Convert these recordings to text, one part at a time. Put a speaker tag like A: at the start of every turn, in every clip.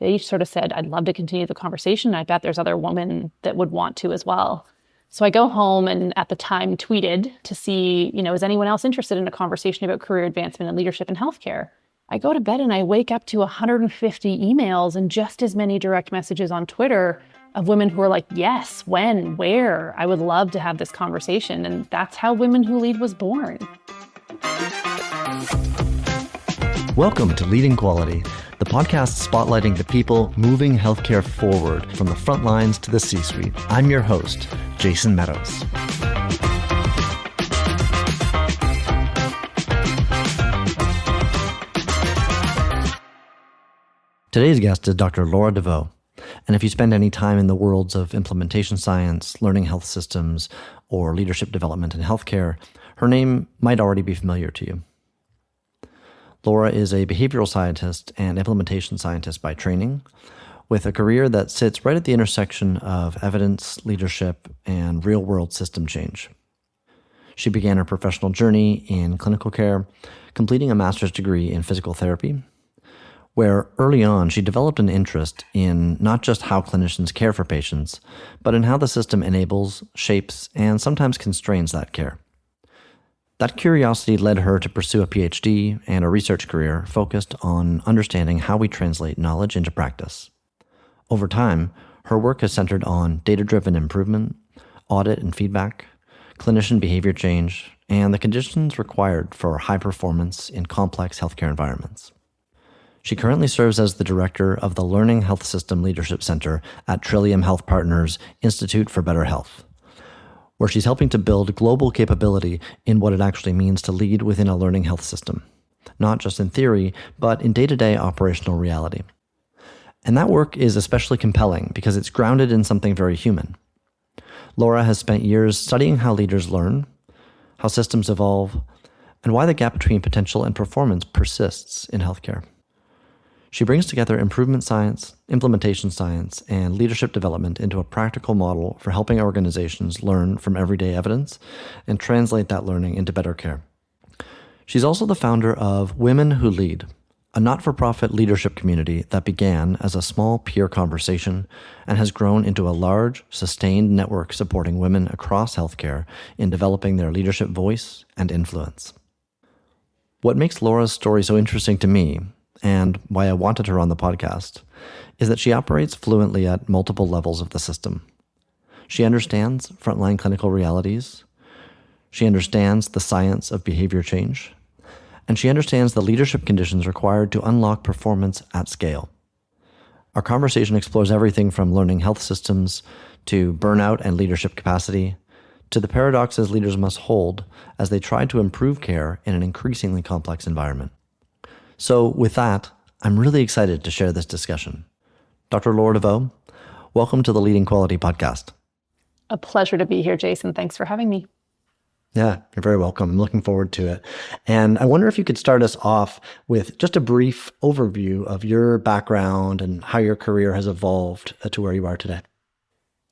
A: they each sort of said, I'd love to continue the conversation. I bet there's other women that would want to as well. So I go home and at the time tweeted to see, is anyone else interested in a conversation about career advancement and leadership in healthcare? I go to bed and I wake up to 150 emails and just as many direct messages on Twitter of women who are like, yes, when, where, I would love to have this conversation. And that's how Women Who Lead was born.
B: Welcome to Leading Quality, the podcast spotlighting the people moving healthcare forward from the front lines to the C-suite. I'm your host, Jason Meadows. Today's guest is Dr. Laura Desveaux. And if you spend any time in the worlds of implementation science, learning health systems, or leadership development in healthcare, her name might already be familiar to you. Laura is a behavioral scientist and implementation scientist by training, with a career that sits right at the intersection of evidence, leadership, and real-world system change. She began her professional journey in clinical care, completing a master's degree in physical therapy, where early on she developed an interest in not just how clinicians care for patients, but in how the system enables, shapes, and sometimes constrains that care. That curiosity led her to pursue a PhD and a research career focused on understanding how we translate knowledge into practice. Over time, her work has centered on data-driven improvement, audit and feedback, clinician behavior change, and the conditions required for high performance in complex healthcare environments. She currently serves as the director of the Learning Health System Leadership Center at Trillium Health Partners Institute for Better Health, where she's helping to build global capability in what it actually means to lead within a learning health system, not just in theory, but in day-to-day operational reality. And that work is especially compelling because it's grounded in something very human. Laura has spent years studying how leaders learn, how systems evolve, and why the gap between potential and performance persists in healthcare. She brings together improvement science, implementation science, and leadership development into a practical model for helping organizations learn from everyday evidence and translate that learning into better care. She's also the founder of Women Who Lead, a not-for-profit leadership community that began as a small peer conversation and has grown into a large, sustained network supporting women across healthcare in developing their leadership voice and influence. What makes Laura's story so interesting to me, and why I wanted her on the podcast, is that she operates fluently at multiple levels of the system. She understands frontline clinical realities, she understands the science of behavior change, and she understands the leadership conditions required to unlock performance at scale. Our conversation explores everything from learning health systems to burnout and leadership capacity, to the paradoxes leaders must hold as they try to improve care in an increasingly complex environment. So with that, I'm really excited to share this discussion. Dr. Laura Desveaux, welcome to the Leading Quality podcast.
A: A pleasure to be here, Jason. Thanks for having me.
B: Yeah, you're very welcome. I'm looking forward to it. And I wonder if you could start us off with just a brief overview of your background and how your career has evolved to where you are today.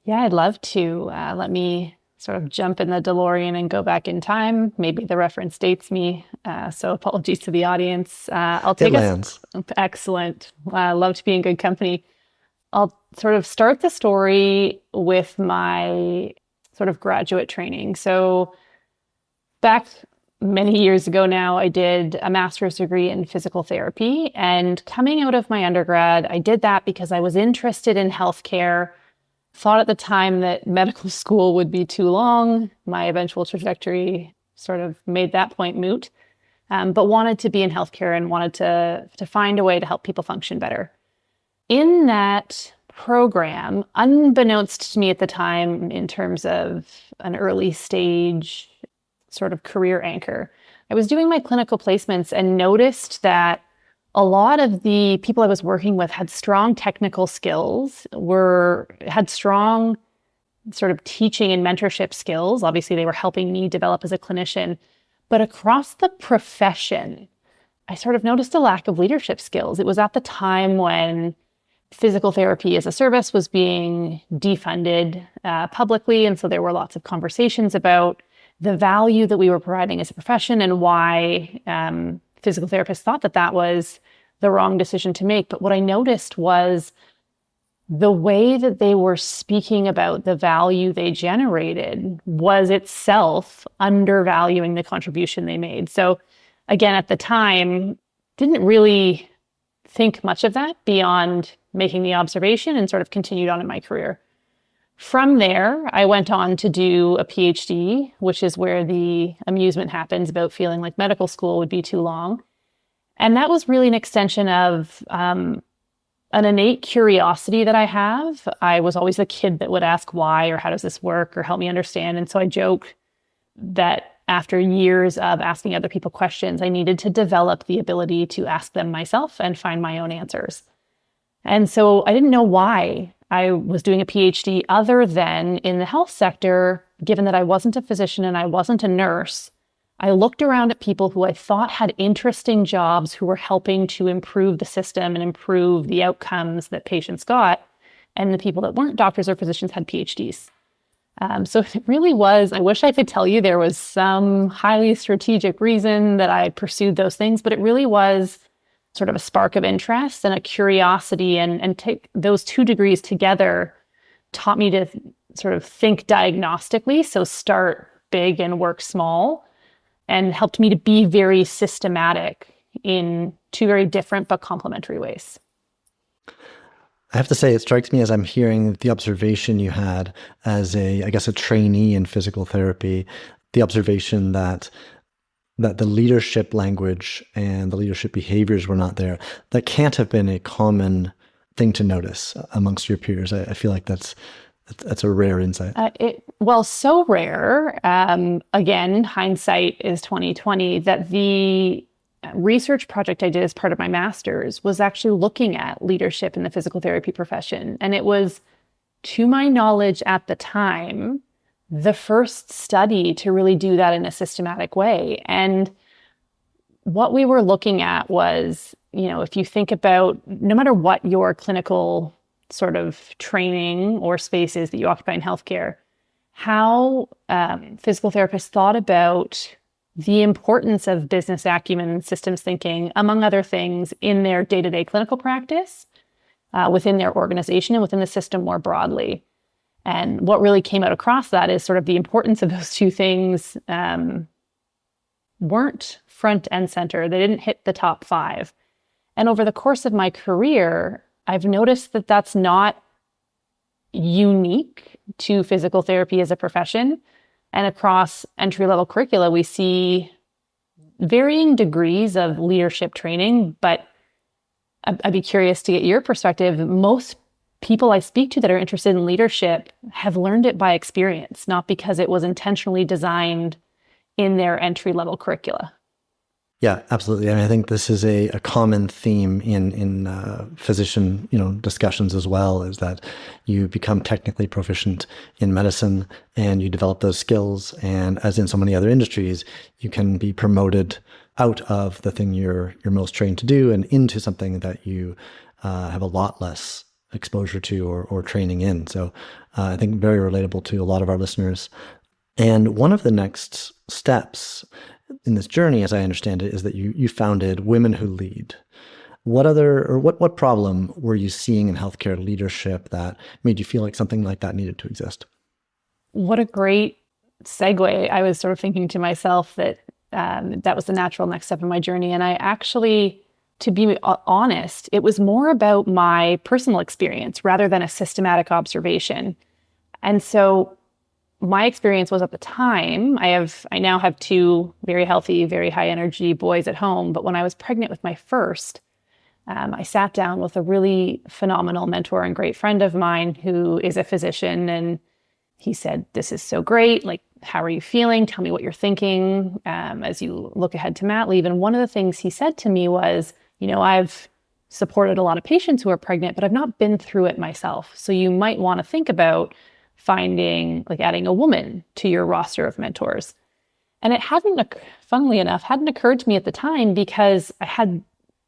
A: Yeah, I'd love to. Let me sort of jump in the DeLorean and go back in time. Maybe the reference dates me, so apologies to the audience. I'll take
B: it lands.
A: Excellent. Love to be in good company. I'll sort of start the story with my sort of graduate training. So back many years ago now, I did a master's degree in physical therapy. And coming out of my undergrad, I did that because I was interested in healthcare. Thought at the time that medical school would be too long. My eventual trajectory sort of made that point moot, but wanted to be in healthcare and wanted to find a way to help people function better. In that program, unbeknownst to me at the time in terms of an early stage sort of career anchor, I was doing my clinical placements and noticed that a lot of the people I was working with had strong technical skills, had strong sort of teaching and mentorship skills. Obviously, they were helping me develop as a clinician. But across the profession, I sort of noticed a lack of leadership skills. It was at the time when physical therapy as a service was being defunded publicly. And so there were lots of conversations about the value that we were providing as a profession and why physical therapists thought that that was the wrong decision to make. But what I noticed was the way that they were speaking about the value they generated was itself undervaluing the contribution they made. So again, at the time, didn't really think much of that beyond making the observation and sort of continued on in my career. From there, I went on to do a PhD, which is where the amusement happens about feeling like medical school would be too long. And that was really an extension of an innate curiosity that I have. I was always the kid that would ask why or how does this work or help me understand. And so I joke that after years of asking other people questions, I needed to develop the ability to ask them myself and find my own answers. And so I didn't know why I was doing a PhD other than in the health sector, given that I wasn't a physician and I wasn't a nurse. I looked around at people who I thought had interesting jobs who were helping to improve the system and improve the outcomes that patients got. And the people that weren't doctors or physicians had PhDs. So it really was, I wish I could tell you there was some highly strategic reason that I pursued those things, but it really was sort of a spark of interest and a curiosity, and take those two degrees together taught me to sort of think diagnostically. So start big and work small, and helped me to be very systematic in two very different but complementary ways.
B: I have to say, it strikes me as I'm hearing the observation you had as I guess, a trainee in physical therapy, the observation that the leadership language and the leadership behaviors were not there. That can't have been a common thing to notice amongst your peers. I feel like that's a rare insight. So rare. Again, hindsight is 2020. That the research project I did as part of my master's was actually looking at leadership in the physical therapy profession. And it was, to my knowledge at the time, the first study to really do that in a systematic way. And what we were looking at was, if you think about, no matter what your clinical sort of training or spaces that you occupy in healthcare, how physical therapists thought about the importance of business acumen and systems thinking, among other things, in their day-to-day clinical practice, within their organization and within the system more broadly. And what really came out across that is sort of the importance of those two things weren't front and center. They didn't hit the top 5. And over the course of my career, I've noticed that that's not unique to physical therapy as a profession. And across entry-level curricula, we see varying degrees of leadership training, but I'd be curious to get your perspective. Most people I speak to that are interested in leadership have learned it by experience, not because it was intentionally designed in their entry-level curricula. Yeah, absolutely. I mean, I think this is a common theme in physician, discussions as well, is that you become technically proficient in medicine and you develop those skills. And as in so many other industries, you can be promoted out of the thing you're most trained to do and into something that you have a lot less exposure to or training in. So I think very relatable to a lot of our listeners. And one of the next steps in this journey, as I understand it, is that you founded Women Who Lead. What problem were you seeing in healthcare leadership that made you feel like something like that needed to exist?
A: What a great segue. I was sort of thinking to myself that that was the natural next step in my journey. And I actually, to be honest, it was more about my personal experience rather than a systematic observation. And so my experience was, at the time, I now have 2 very healthy, very high energy boys at home. But when I was pregnant with my first, I sat down with a really phenomenal mentor and great friend of mine who is a physician. And he said, "This is so great. Like, how are you feeling? Tell me what you're thinking as you look ahead to mat leave." And one of the things he said to me was, I've supported a lot of patients who are pregnant, but I've not been through it myself. So you might want to think about adding a woman to your roster of mentors. And it funnily enough, hadn't occurred to me at the time because I had,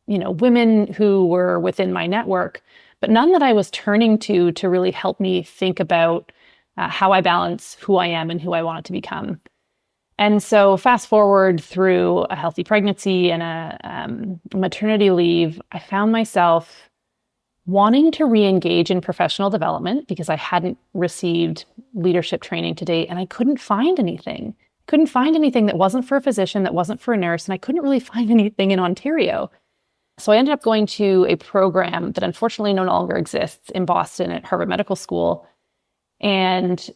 A: women who were within my network, but none that I was turning to really help me think about how I balance who I am and who I want to become. And so fast forward through a healthy pregnancy and a maternity leave, I found myself wanting to re-engage in professional development because I hadn't received leadership training to date, and I couldn't find anything. Couldn't find anything that wasn't for a physician, that wasn't for a nurse, and I couldn't really find anything in Ontario. So I ended up going to a program that unfortunately no longer exists in Boston at Harvard Medical School. And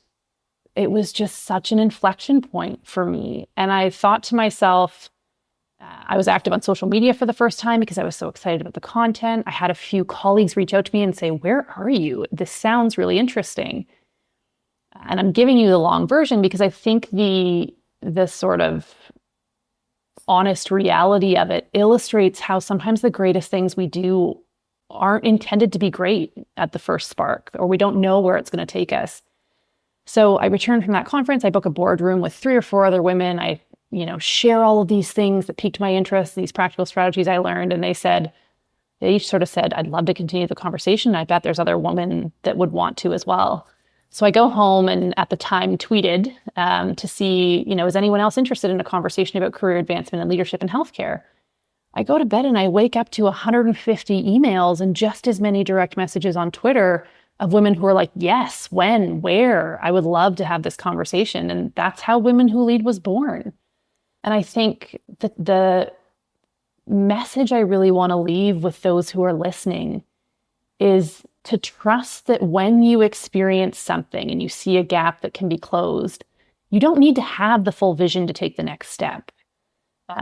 A: it was just such an inflection point for me. And I thought to myself, I was active on social media for the first time because I was so excited about the content. I had a few colleagues reach out to me and say, "Where are you? This sounds really interesting." And I'm giving you the long version because I think the sort of honest reality of it illustrates how sometimes the greatest things we do aren't intended to be great at the first spark, or we don't know where it's going to take us. So I returned from that conference. I book a boardroom with 3 or 4 other women. I, share all of these things that piqued my interest, these practical strategies I learned. And they each sort of said, "I'd love to continue the conversation. I bet there's other women that would want to as well." So I go home and at the time tweeted to see, is anyone else interested in a conversation about career advancement and leadership in healthcare? I go to bed and I wake up to 150 emails and just as many direct messages on Twitter of women who are like, "Yes, when, where? I would love to have this conversation." And that's how Women Who Lead was born. And I think that the message I really want to leave with those who are listening is to trust that when you experience something and you see a gap that can be closed, you don't need to have the full vision to take the next step.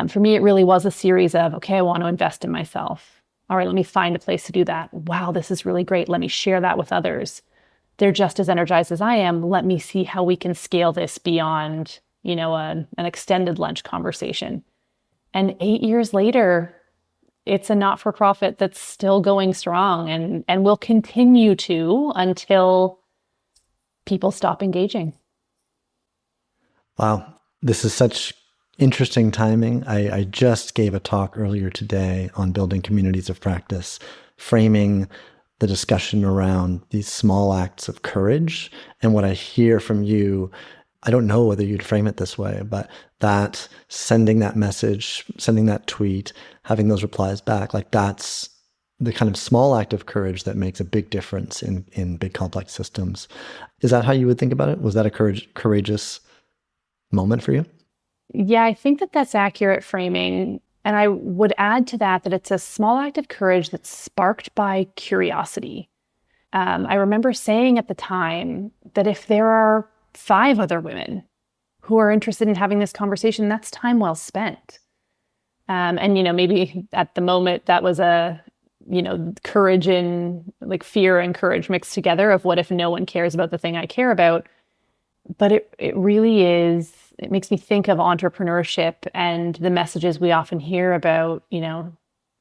A: For me, it really was a series of, okay, I want to invest in myself. All right, let me find a place to do that. Wow, this is really great. Let me share that with others. They're just as energized as I am. Let me see how we can scale this beyond, an extended lunch conversation. And 8 years later, it's a not-for-profit that's still going strong and will continue to until people stop engaging.
B: Wow, this is such interesting timing. I just gave a talk earlier today on building communities of practice, framing the discussion around these small acts of courage. And what I hear from you, I don't know whether you'd frame it this way, but that sending that message, sending that tweet, having those replies back, like that's the kind of small act of courage that makes a big difference in big complex systems. Is that how you would think about it? Was that a courageous moment for you?
A: Yeah, I think that that's accurate framing. And I would add to that it's a small act of courage that's sparked by curiosity. I remember saying at the time that if there are 5 other women who are interested in having this conversation, that's time well spent. And, maybe at the moment that was courage and like fear and courage mixed together of what if no one cares about the thing I care about. But it really is, it makes me think of entrepreneurship and the messages we often hear about,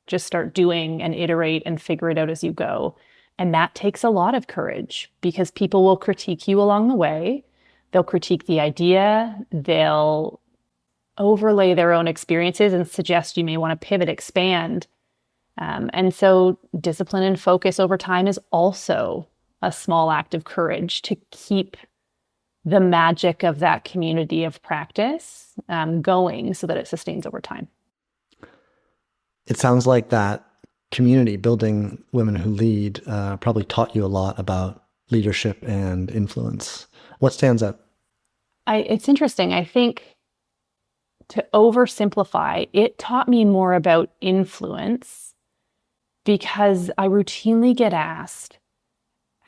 A: just start doing and iterate and figure it out as you go. And that takes a lot of courage because people will critique you along the way. They'll critique the idea. They'll overlay their own experiences and suggest you may want to pivot, expand. And so discipline and focus over time is also a small act of courage to keep the magic of that community of practice going so that it sustains over time.
B: It sounds like that community, building Women Who Lead, probably taught you a lot about leadership and influence. What stands out?
A: It's interesting. I think to oversimplify, it taught me more about influence because I routinely get asked,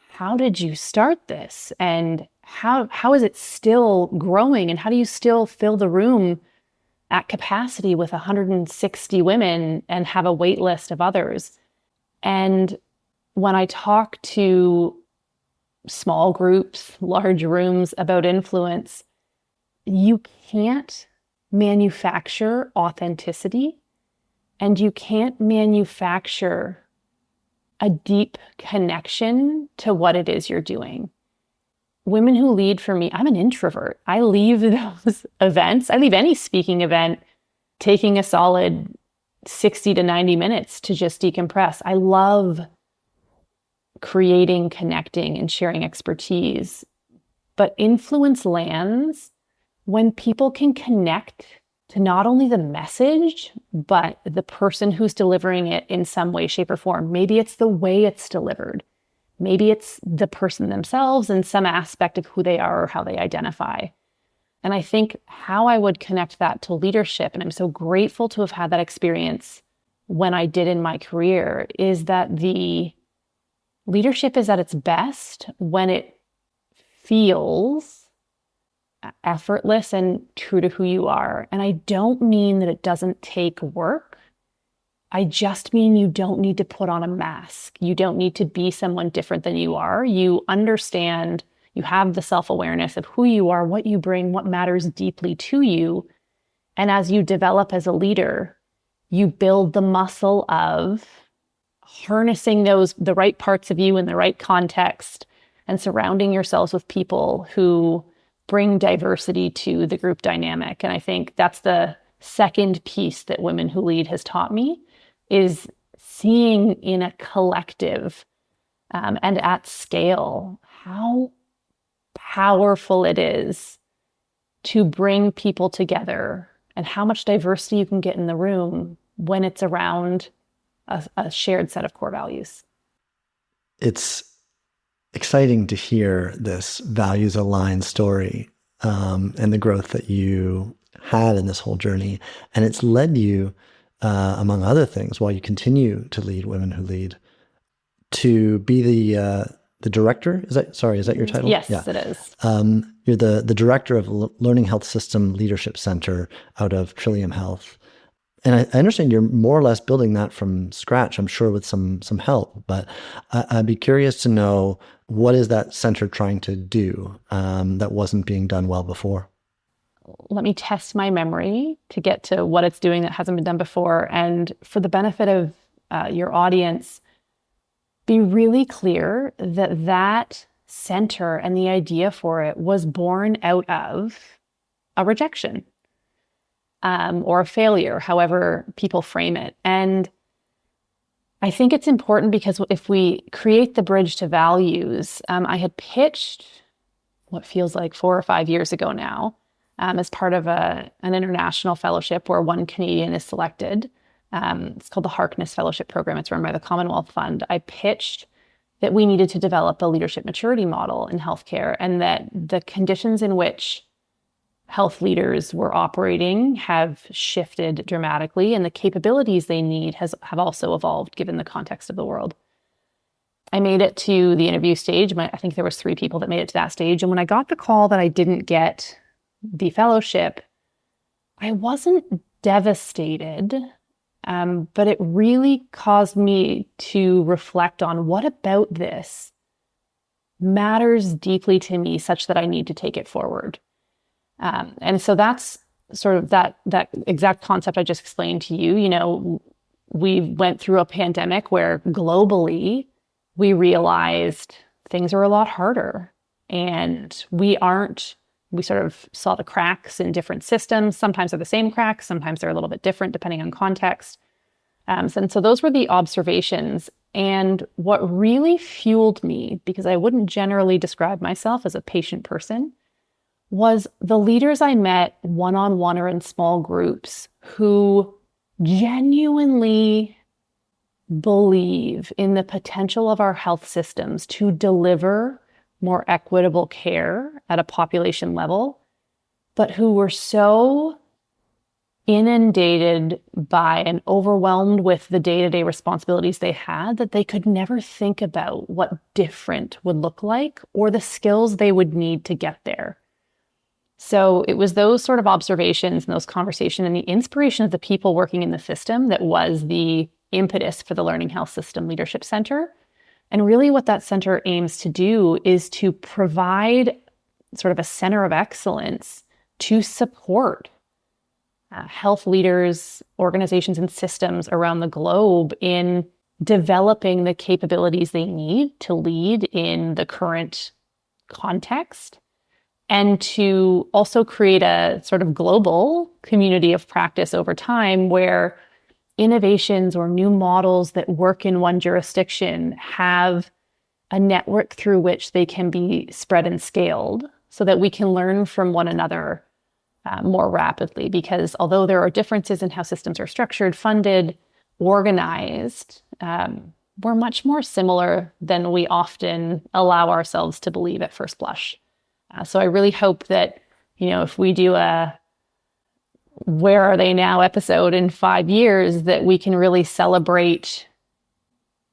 A: how did you start this? And how is it still growing? And how do you still fill the room at capacity with 160 women and have a wait list of others? And when I talk to small groups, large rooms about influence, you can't manufacture authenticity and you can't manufacture a deep connection to what it is you're doing. Women Who Lead, for me, I'm an introvert. I leave those events, I leave any speaking event taking a solid 60 to 90 minutes to just decompress. I love creating, connecting, and sharing expertise. But influence lands when people can connect to not only the message, but the person who's delivering it in some way, shape, or form. Maybe it's the way it's delivered. Maybe it's the person themselves and some aspect of who they are or how they identify. And I think how I would connect that to leadership, and I'm so grateful to have had that experience when I did in my career, is that the leadership is at its best when it feels effortless and true to who you are. And I don't mean that it doesn't take work. I just mean you don't need to put on a mask. You don't need to be someone different than you are. You understand, you have the self-awareness of who you are, what you bring, what matters deeply to you. And as you develop as a leader, you build the muscle of harnessing the right parts of you in the right context and surrounding yourselves with people who bring diversity to the group dynamic. And I think that's the second piece that Women Who Lead has taught me, is seeing in a collective and at scale how powerful it is to bring people together and how much diversity you can get in the room when it's around a shared set of core values.
C: It's exciting to hear this values-aligned story and the growth that you had in this whole journey. And it's led you, among other things, while you continue to lead Women Who Lead, to be the director. Is that your title?
A: Yes, yeah. It is.
C: You're the director of Learning Health System Leadership Center out of Trillium Health. And I understand you're more or less building that from scratch, I'm sure with some help, but I'd be curious to know, what is that center trying to do that wasn't being done well before?
A: Let me test my memory to get to what it's doing that hasn't been done before. And for the benefit of your audience, be really clear that that center and the idea for it was born out of a rejection. Or a failure, however people frame it. And I think it's important because if we create the bridge to values, I had pitched what feels like 4 or 5 years ago now, as part of an international fellowship where one Canadian is selected. It's called the Harkness Fellowship Program. It's run by the Commonwealth Fund. I pitched that we needed to develop a leadership maturity model in healthcare, and that the conditions in which health leaders were operating have shifted dramatically, and the capabilities they need have also evolved given the context of the world. I made it to the interview stage. I think there was 3 people that made it to that stage. And when I got the call that I didn't get the fellowship, I wasn't devastated, but it really caused me to reflect on what about this matters deeply to me such that I need to take it forward. And so that's sort of that exact concept I just explained to you. You know, we went through a pandemic where globally we realized things are a lot harder, and we sort of saw the cracks in different systems. Sometimes they're the same cracks, sometimes they're a little bit different depending on context. And so those were the observations. And what really fueled me, because I wouldn't generally describe myself as a patient person, was the leaders I met one-on-one or in small groups who genuinely believe in the potential of our health systems to deliver more equitable care at a population level, but who were so inundated by and overwhelmed with the day-to-day responsibilities they had that they could never think about what different would look like or the skills they would need to get there. So it was those sort of observations and those conversations and the inspiration of the people working in the system that was the impetus for the Learning Health System Leadership Center. And really what that center aims to do is to provide sort of a center of excellence to support health leaders, organizations, and systems around the globe in developing the capabilities they need to lead in the current context, and to also create a sort of global community of practice over time where innovations or new models that work in one jurisdiction have a network through which they can be spread and scaled so that we can learn from one another more rapidly, because although there are differences in how systems are structured, funded, organized, we're much more similar than we often allow ourselves to believe at first blush. So I really hope that, if we do a Where Are They Now episode in 5 years, that we can really celebrate,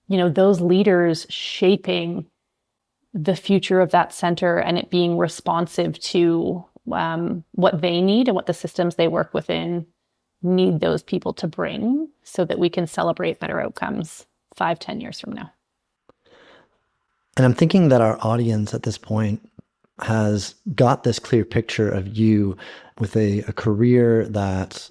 A: those leaders shaping the future of that center and it being responsive to what they need and what the systems they work within need those people to bring, so that we can celebrate better outcomes 5-10 years from now.
C: And I'm thinking that our audience at this point has got this clear picture of you with a career that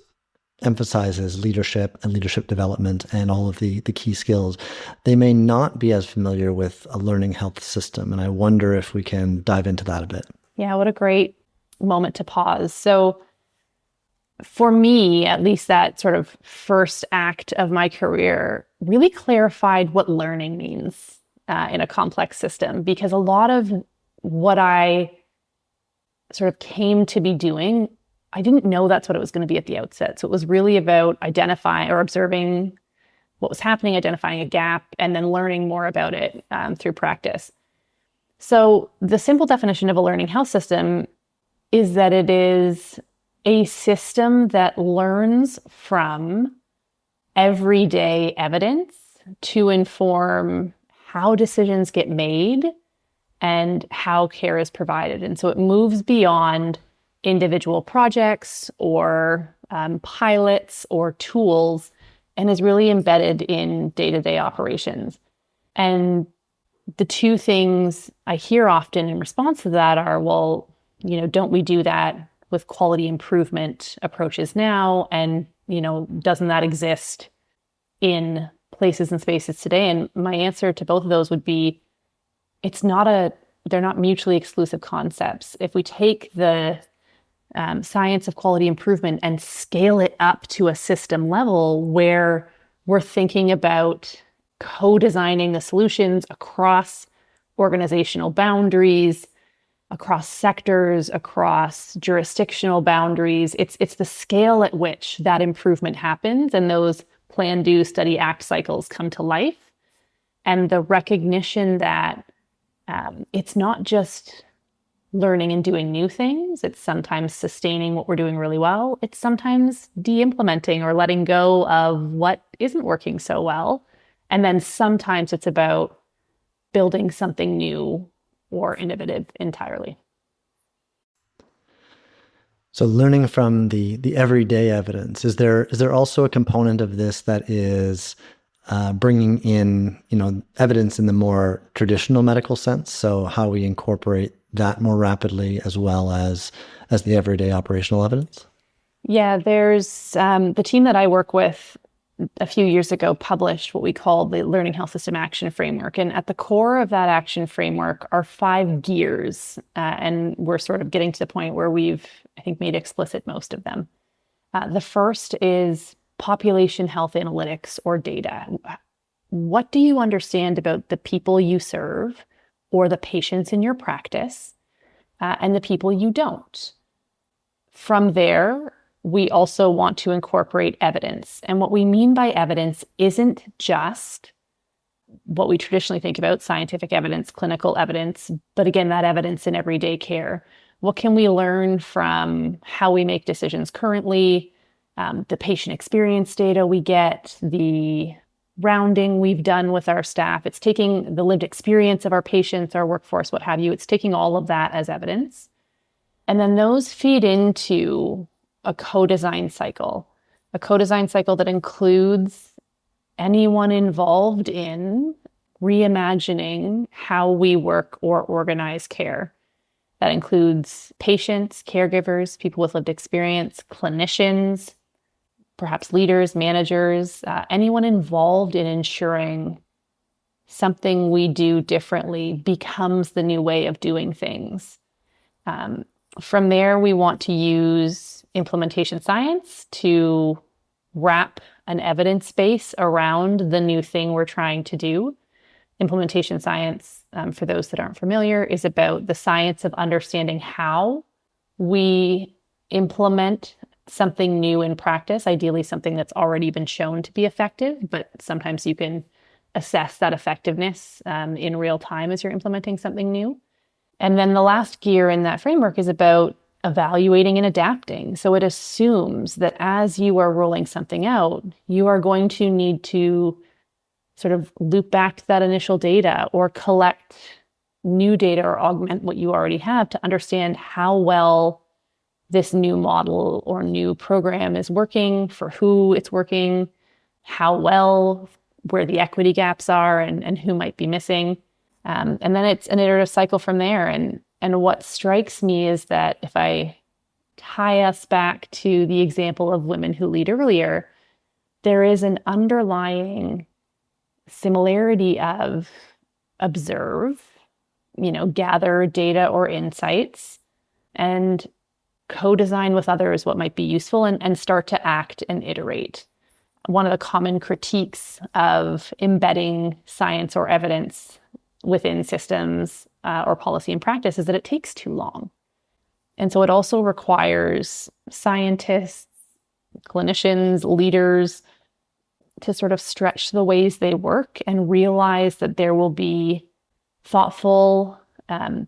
C: emphasizes leadership and leadership development and all of the key skills. They may not be as familiar with a learning health system. And I wonder if we can dive into that a bit.
A: Yeah, what a great moment to pause. So for me, at least, that sort of first act of my career really clarified what learning means in a complex system, because a lot of what I sort of came to be doing, I didn't know that's what it was going to be at the outset. So it was really about identifying or observing what was happening, identifying a gap, and then learning more about it through practice. So the simple definition of a learning health system is that it is a system that learns from everyday evidence to inform how decisions get made and how care is provided. And so it moves beyond individual projects or pilots or tools, and is really embedded in day-to-day operations. And the two things I hear often in response to that are, well, don't we do that with quality improvement approaches now? And, doesn't that exist in places and spaces today? And my answer to both of those would be, they're not mutually exclusive concepts. If we take the science of quality improvement and scale it up to a system level where we're thinking about co-designing the solutions across organizational boundaries, across sectors, across jurisdictional boundaries, it's the scale at which that improvement happens and those plan, do, study, act cycles come to life. And the recognition that it's not just learning and doing new things. It's sometimes sustaining what we're doing really well. It's sometimes de-implementing or letting go of what isn't working so well. And then sometimes it's about building something new or innovative entirely.
C: So learning from the everyday evidence, is there also a component of this that is bringing in, evidence in the more traditional medical sense? So how we incorporate that more rapidly as well as the everyday operational evidence?
A: Yeah, there's the team that I work with a few years ago published what we call the Learning Health System Action Framework. And at the core of that action framework are 5 gears. And we're sort of getting to the point where we've, I think, made explicit most of them. The first is population health analytics or data. What do you understand about the people you serve or the patients in your practice and the people you don't? From there, we also want to incorporate evidence. And what we mean by evidence isn't just what we traditionally think about, scientific evidence, clinical evidence, but again, that evidence in everyday care. What can we learn from how we make decisions currently, the patient experience data we get, the rounding we've done with our staff? It's taking the lived experience of our patients, our workforce, what have you. It's taking all of that as evidence. And then those feed into a co-design cycle that includes anyone involved in reimagining how we work or organize care. That includes patients, caregivers, people with lived experience, clinicians, perhaps leaders, managers, anyone involved in ensuring something we do differently becomes the new way of doing things. From there, we want to use implementation science to wrap an evidence base around the new thing we're trying to do. Implementation science, for those that aren't familiar, is about the science of understanding how we implement something new in practice, ideally something that's already been shown to be effective, but sometimes you can assess that effectiveness in real time as you're implementing something new. And then the last gear in that framework is about evaluating and adapting. So it assumes that as you are rolling something out, you are going to need to sort of loop back to that initial data or collect new data or augment what you already have to understand how well this new model or new program is working, for who it's working, how well, where the equity gaps are, and who might be missing. And then it's an iterative cycle from there. And what strikes me is that if I tie us back to the example of Women Who Lead earlier, there is an underlying similarity of observe, gather data or insights, and co-design with others what might be useful and start to act and iterate. One of the common critiques of embedding science or evidence within systems or policy and practice is that it takes too long. And so it also requires scientists, clinicians, leaders to sort of stretch the ways they work and realize that there will be thoughtful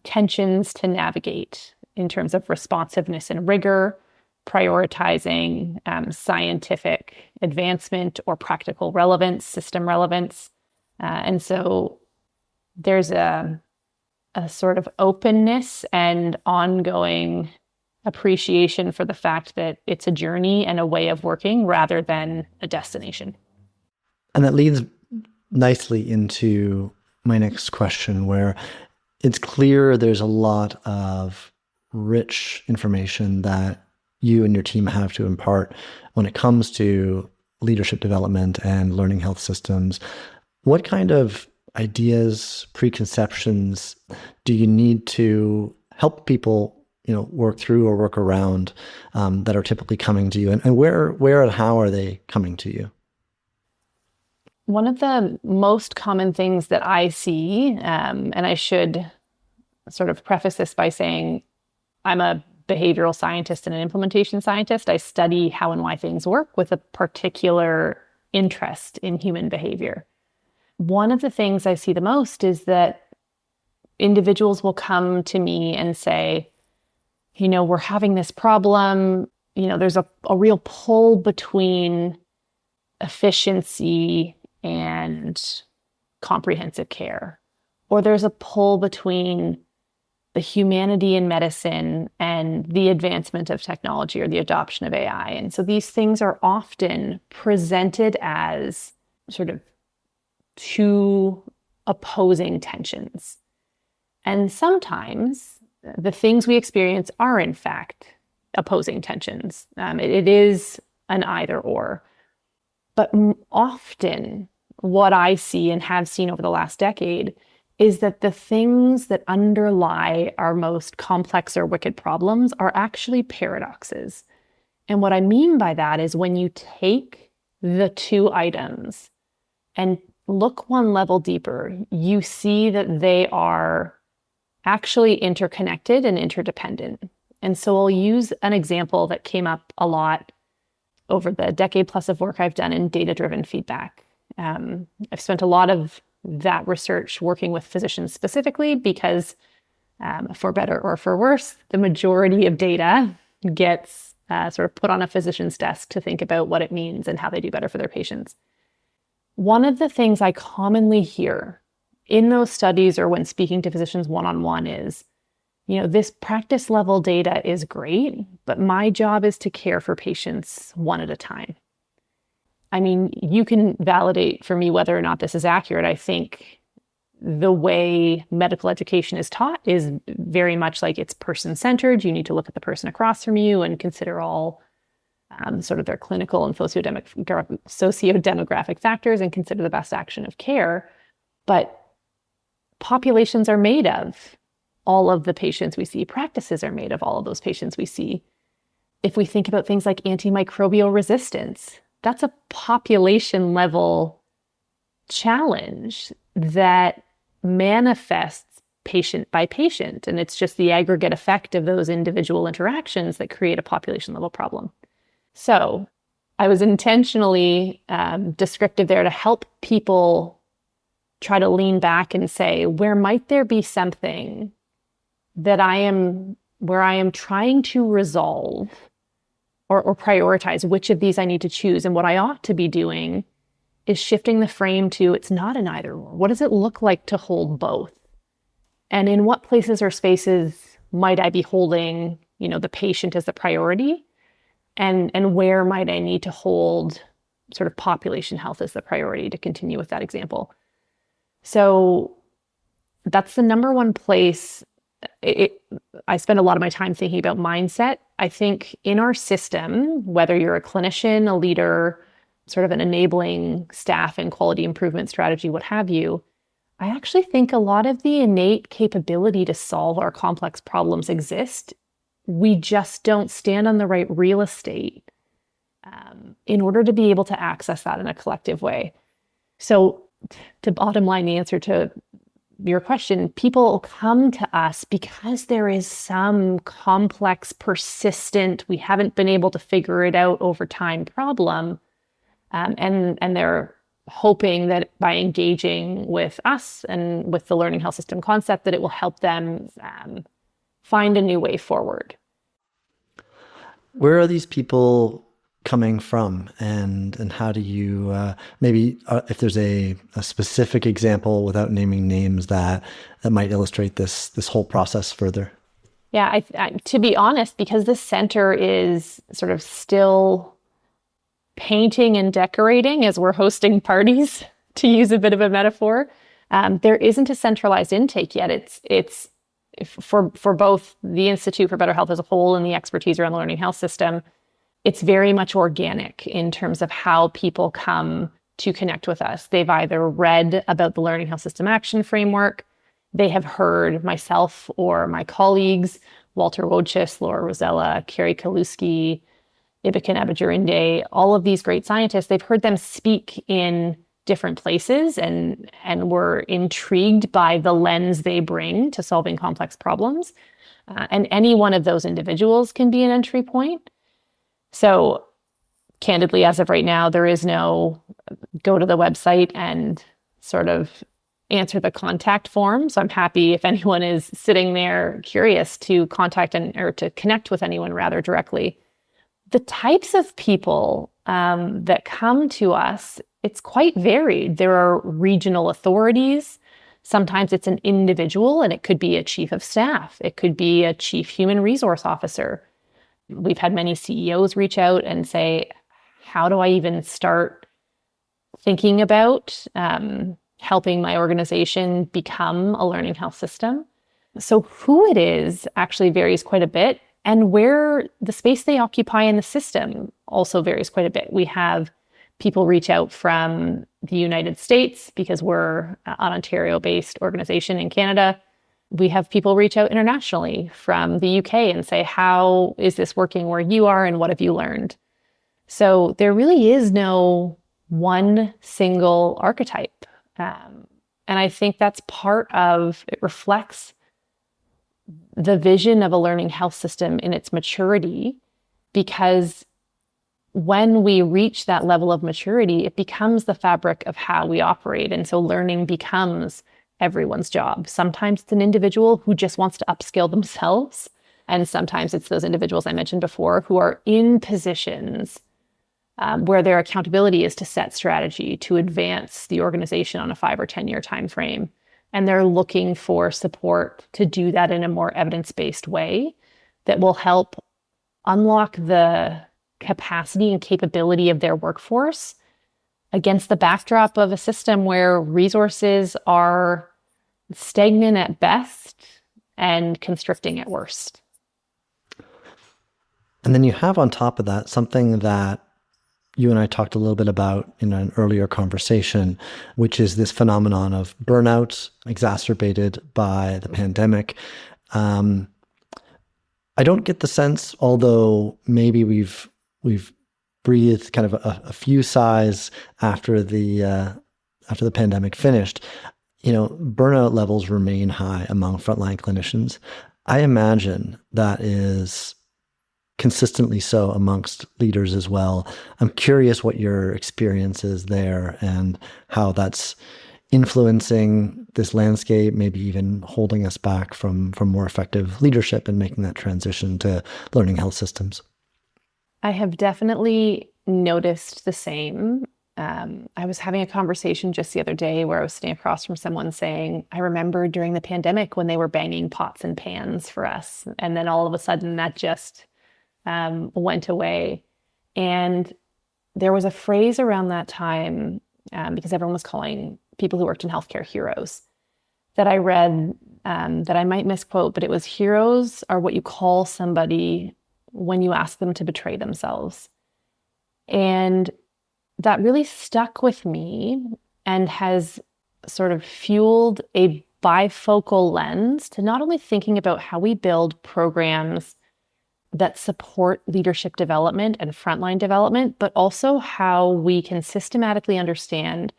A: tensions to navigate in terms of responsiveness and rigor, prioritizing scientific advancement or practical relevance, system relevance. And so there's a sort of openness and ongoing appreciation for the fact that it's a journey and a way of working rather than a destination.
C: And that leads nicely into my next question, where it's clear there's a lot of rich information that you and your team have to impart when it comes to leadership development and learning health systems. What kind of ideas, preconceptions do you need to help people, work through or work around that are typically coming to you? And where and how are they coming to you?
A: One of the most common things that I see, and I should sort of preface this by saying I'm a behavioral scientist and an implementation scientist. I study how and why things work with a particular interest in human behavior. One of the things I see the most is that individuals will come to me and say, we're having this problem. There's a real pull between efficiency and comprehensive care, or there's a pull between the humanity in medicine and the advancement of technology or the adoption of AI. And so these things are often presented as sort of two opposing tensions. And sometimes the things we experience are, in fact, opposing tensions. It is an either or. But often what I see and have seen over the last decade is that the things that underlie our most complex or wicked problems are actually paradoxes. And what I mean by that is when you take the two items and look one level deeper, you see that they are actually interconnected and interdependent. And so I'll use an example that came up a lot over the decade plus of work I've done in data-driven feedback. I've spent a lot of that research working with physicians specifically because, for better or for worse, the majority of data gets sort of put on a physician's desk to think about what it means and how they do better for their patients. One of the things I commonly hear in those studies or when speaking to physicians one-on-one is, this practice level data is great, but my job is to care for patients one at a time. I mean, you can validate for me whether or not this is accurate. I think the way medical education is taught is very much like it's person-centered. You need to look at the person across from you and consider all sort of their clinical and socio-demographic factors and consider the best action of care. But populations are made of all of the patients we see. Practices are made of all of those patients we see. If we think about things like antimicrobial resistance, that's a population level challenge that manifests patient by patient. And it's just the aggregate effect of those individual interactions that create a population level problem. So I was intentionally descriptive there to help people try to lean back and say, where might there be something that where I am trying to resolve or prioritize which of these I need to choose, and what I ought to be doing is shifting the frame to it's not an either or. What does it look like to hold both? And in what places or spaces might I be holding, the patient as the priority? And where might I need to hold sort of population health as the priority, to continue with that example? So that's the number one place. I spend a lot of my time thinking about mindset. I think in our system, whether you're a clinician, a leader, sort of an enabling staff and quality improvement strategy, what have you, I actually think a lot of the innate capability to solve our complex problems exist. We just don't stand on the right real estate in order to be able to access that in a collective way. So to bottom line the answer to your question, people come to us because there is some complex, persistent, we haven't been able to figure it out over time problem. And they're hoping that by engaging with us and with the learning health system concept, that it will help them find a new way forward.
C: Where are these people coming from, and how do you maybe if there's a specific example without naming names that might illustrate this whole process further?
A: Yeah, to be honest, because this center is sort of still painting and decorating as we're hosting parties, to use a bit of a metaphor, there isn't a centralized intake yet. It's for both the Institute for Better Health as a whole and the expertise around the learning health system. It's very much organic in terms of how people come to connect with us. They've either read about the Learning Health System Action Framework, they have heard myself or my colleagues, Walter Wojcik, Laura Rosella, Carrie Kaluski, Ibekin Abajurinde, all of these great scientists, they've heard them speak in different places and were intrigued by the lens they bring to solving complex problems. And any one of those individuals can be an entry point. So candidly, as of right now, there is no go to the website and sort of answer the contact form. So I'm happy if anyone is sitting there curious to contact or to connect with anyone rather directly. The types of people that come to us, it's quite varied. There are regional authorities. Sometimes it's an individual, and it could be a chief of staff. It could be a chief human resource officer. We've had many CEOs reach out and say, how do I even start thinking about helping my organization become a learning health system? So who it is actually varies quite a bit, and where the space they occupy in the system also varies quite a bit. We have people reach out from the United States because we're an Ontario-based organization in Canada. We have people reach out internationally from the UK and say, how is this working where you are and what have you learned? So there really is no one single archetype. And I think that's it reflects the vision of a learning health system in its maturity, because when we reach that level of maturity, it becomes the fabric of how we operate. And so learning becomes everyone's job. Sometimes it's an individual who just wants to upskill themselves. And sometimes it's those individuals I mentioned before who are in positions where their accountability is to set strategy, to advance the organization on a 5 or 10-year time frame. And they're looking for support to do that in a more evidence-based way that will help unlock the capacity and capability of their workforce against the backdrop of a system where resources are stagnant at best and constricting at worst.
C: And then you have on top of that something that you and I talked a little bit about in an earlier conversation, which is this phenomenon of burnout exacerbated by the pandemic. I don't get the sense, although maybe we've breathed kind of a few sighs after the pandemic finished. burnout levels remain high among frontline clinicians. I imagine that is consistently so amongst leaders as well. I'm curious what your experience is there and how that's influencing this landscape, maybe even holding us back from more effective leadership and making that transition to learning health systems.
A: I have definitely noticed the same. I was having a conversation just the other day where I was sitting across from someone saying, I remember during the pandemic when they were banging pots and pans for us. And then all of a sudden that just went away. And there was a phrase around that time, because everyone was calling people who worked in healthcare heroes, that I read, that I might misquote, but it was, heroes are what you call somebody when you ask them to betray themselves. And that really stuck with me and has sort of fueled a bifocal lens to not only thinking about how we build programs that support leadership development and frontline development, but also how we can systematically understand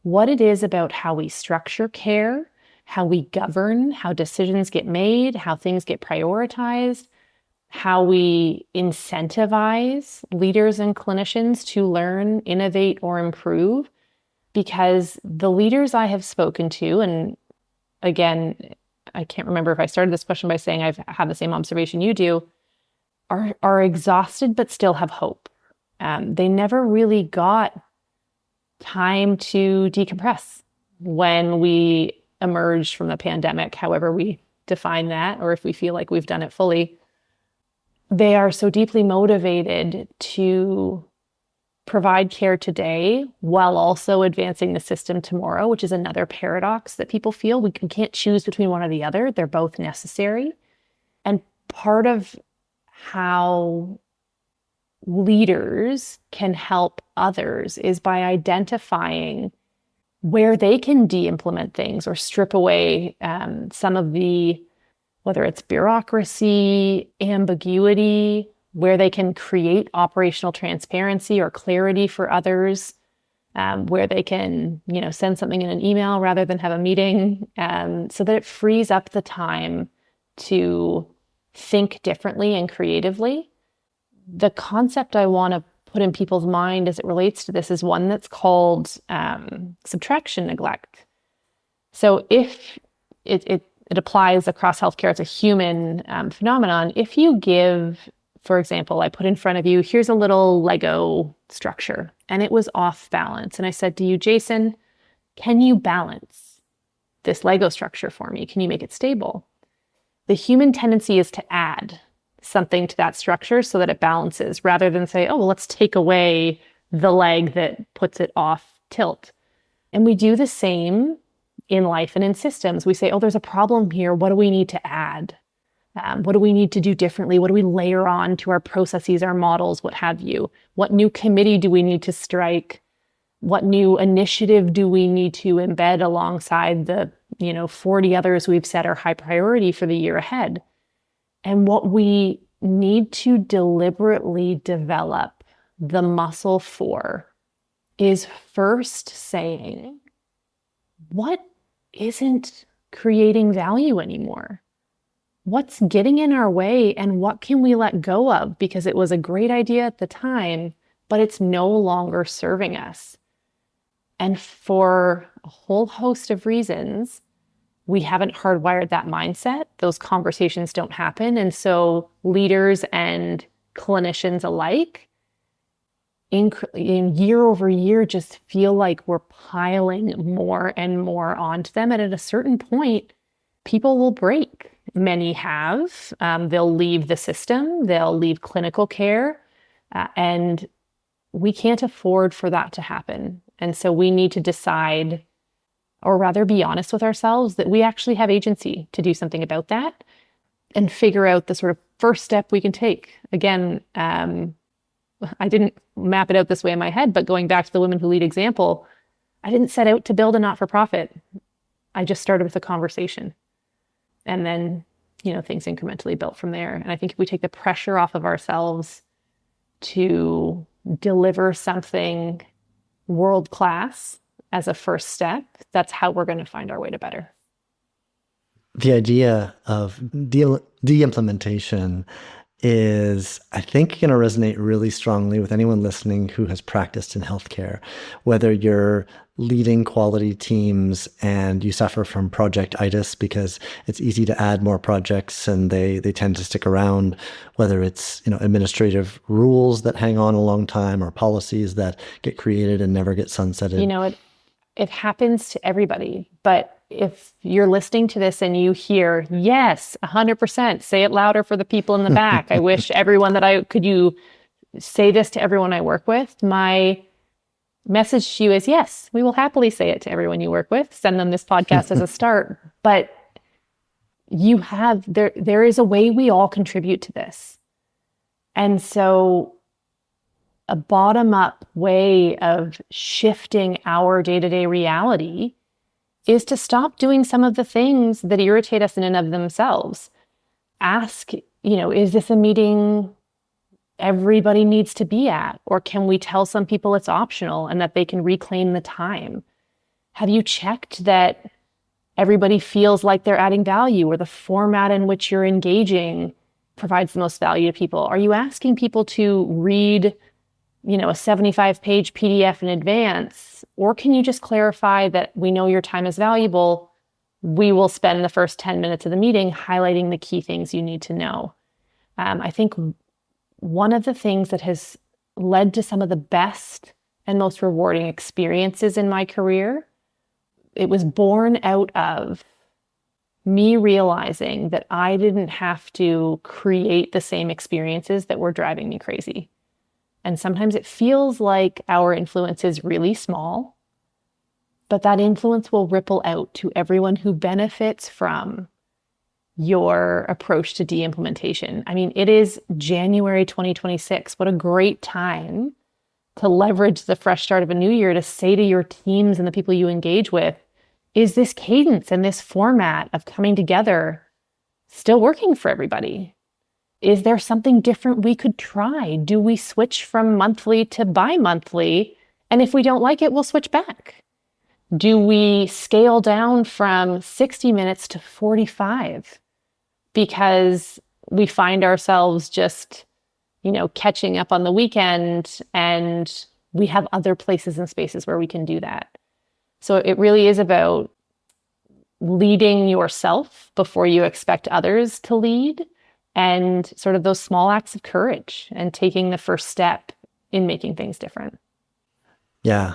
A: what it is about how we structure care, how we govern, how decisions get made, how things get prioritized, how we incentivize leaders and clinicians to learn, innovate, or improve. Because the leaders I have spoken to, and again, I can't remember if I started this question by saying I've had the same observation you do, are exhausted but still have hope. They never really got time to decompress when we emerged from the pandemic, however we define that, or if we feel like we've done it fully. They are so deeply motivated to provide care today while also advancing the system tomorrow, which is another paradox that people feel. We can't choose between one or the other. They're both necessary. And part of how leaders can help others is by identifying where they can de-implement things or strip away some of the, whether it's bureaucracy, ambiguity, where they can create operational transparency or clarity for others, where they can, send something in an email rather than have a meeting, so that it frees up the time to think differently and creatively. The concept I want to put in people's mind as it relates to this is one that's called subtraction neglect. So if it applies across healthcare, it's a human phenomenon. If you give, for example, I put in front of you, here's a little Lego structure, and it was off balance. And I said to you, Jason, can you balance this Lego structure for me? Can you make it stable? The human tendency is to add something to that structure so that it balances, rather than say, oh, well, let's take away the leg that puts it off tilt. And we do the same in life and in systems. We say, oh, there's a problem here. What do we need to add? What do we need to do differently? What do we layer on to our processes, our models, what have you? What new committee do we need to strike? What new initiative do we need to embed alongside the 40 others we've set are high priority for the year ahead? And what we need to deliberately develop the muscle for is first saying, what isn't creating value anymore? What's getting in our way, and what can we let go of because it was a great idea at the time, but it's no longer serving us? And for a whole host of reasons, we haven't hardwired that mindset. Those conversations don't happen. And so leaders and clinicians alike, in year over year, just feel like we're piling more and more onto them. And at a certain point, people will break. Many have. They'll leave the system. They'll leave clinical care. And we can't afford for that to happen. And so we need to decide, or rather be honest with ourselves, that we actually have agency to do something about that and figure out the sort of first step we can take. Again, I didn't map it out this way in my head, but going back to the Women Who Lead example, I didn't set out to build a not-for-profit. I just started with a conversation. And then, things incrementally built from there. And I think if we take the pressure off of ourselves to deliver something world-class as a first step, that's how we're going to find our way to better.
C: The idea of de-implementation is, I think, going to resonate really strongly with anyone listening who has practiced in healthcare. Whether you're leading quality teams and you suffer from projectitis because it's easy to add more projects and they tend to stick around, whether it's administrative rules that hang on a long time or policies that get created and never get sunsetted.
A: It happens to everybody, but if you're listening to this and you hear, yes, 100%, say it louder for the people in the back. I wish everyone could you say this to everyone I work with? My message to you is, yes, we will happily say it to everyone you work with. Send them this podcast as a start. But there is a way we all contribute to this. And so a bottom-up way of shifting our day-to-day reality is to stop doing some of the things that irritate us in and of themselves. Ask, is this a meeting everybody needs to be at? Or can we tell some people it's optional and that they can reclaim the time? Have you checked that everybody feels like they're adding value, or the format in which you're engaging provides the most value to people? Are you asking people to read a 75-page PDF in advance? Or can you just clarify that we know your time is valuable? We will spend the first 10 minutes of the meeting highlighting the key things you need to know. I think one of the things that has led to some of the best and most rewarding experiences in my career, it was born out of me realizing that I didn't have to create the same experiences that were driving me crazy. And sometimes it feels like our influence is really small, but that influence will ripple out to everyone who benefits from your approach to de-implementation. I mean, it is January 2026. What a great time to leverage the fresh start of a new year to say to your teams and the people you engage with, is this cadence and this format of coming together still working for everybody? Is there something different we could try? Do we switch from monthly to bi-monthly? And if we don't like it, we'll switch back. Do we scale down from 60 minutes to 45 because we find ourselves just, catching up on the weekend and we have other places and spaces where we can do that? So it really is about leading yourself before you expect others to lead, and sort of those small acts of courage and taking the first step in making things different.
C: Yeah.